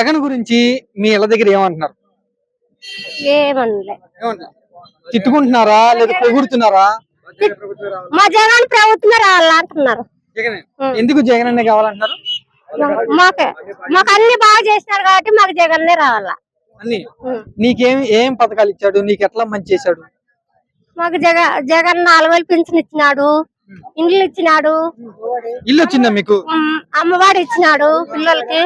జగన్ గురించి మీ ఇళ్ళ దగ్గర ఏమంటున్నారు? ఏమనలే. ఏమంటున్నారు? తిట్టుకుంటున్నారా లేదా పొగుడుతున్నారా? మా జగన్ ప్రభుత్వమే రావాలంటున్నారు. జగన్ ఎందుకు జగన్ అనే కావాలంటున్నారు? మాకు అన్ని బాగా చేసినారు కాబట్టి మాకు జగన్నే రావాలా. అన్ని నీకేం ఏం పథకాలు ఇచ్చాడు? నీకు ఎట్లా మంచి చేశాడు? మాకు జగన్ 4000 పింఛన్ ఇచ్చినాడు, ఇండ్లు ఇచ్చినాడు, ఇల్లు వచ్చిందా మీకు? అమ్మవాడు ఇచ్చినాడు, పిల్లలకి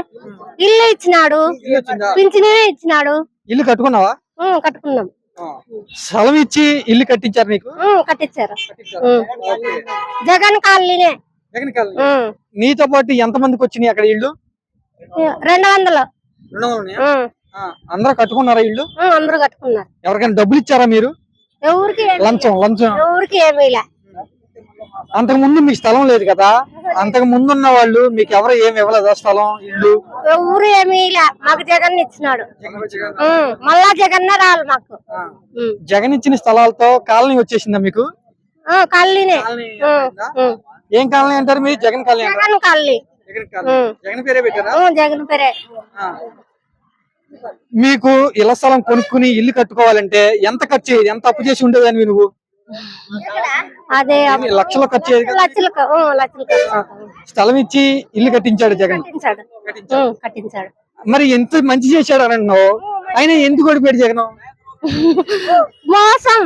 ఇల్లు ఇచ్చినాడు, ఇల్లు వచ్చిందా? పింఛనే ఇచ్చినాడు. ఇల్లు కట్టుకున్నావా? కట్టుకున్నాం. స్థలం ఇచ్చి ఇల్లు కట్టించారు నీకు? కట్టించారు. జగన్ కాలనీనే. జగన్ కాలనీ. నీతో పాటు ఎంత మందికి వచ్చినాయి అక్కడ ఇల్లు? 200. 200 ఉన్నాయా? అందరూ కట్టుకున్నారా ఇల్లు? అందరూ కట్టుకున్నారు. ఎవరికైనా డబ్బులు ఇచ్చారా మీరు? ఎవరికి లంచం ఎవరికి ఏమీ లే. అంతకు ముందు మీకు స్థలం లేదు కదా, అంతకు ముందు ఉన్న వాళ్ళు మీకు ఎవరు ఏమి ఇవ్వలేదా? స్థలం ఇల్లు ఎవరు ఏమీ లే. మాకు జగన్ ఇచ్చినాడు. మళ్ళా జగన్నే రావాలి మాకు. జగన్ ఇచ్చిన స్థలాలతో కాలనీ వచ్చేసిందా మీకు? కాలనీనే. ఏం కాలనీ అంటారు మీరు? జగన్ కాలనీ అంటారా? జగన్ కాలనీ. జగన్ పేరే పెట్టారా? జగన్ పేరే. మీకు ఇళ్ల స్థలం కొనుక్కుని ఇల్లు కట్టుకోవాలంటే ఎంత ఖర్చు అయ్యేది? ఎంత అప్పు చేసి ఉండేదాన్ని నువ్వు? అదే లక్షలు ఖర్చు అయ్యేది కదా? లక్షలకు. స్థలం ఇచ్చి ఇల్లు కట్టించాడు జగన్. కట్టించాడు. మరి ఎంత మంచి చేశాడు అని అన్నావు, ఆయన ఎందుకు ఓడిపోయాడు జగన్? మోసం.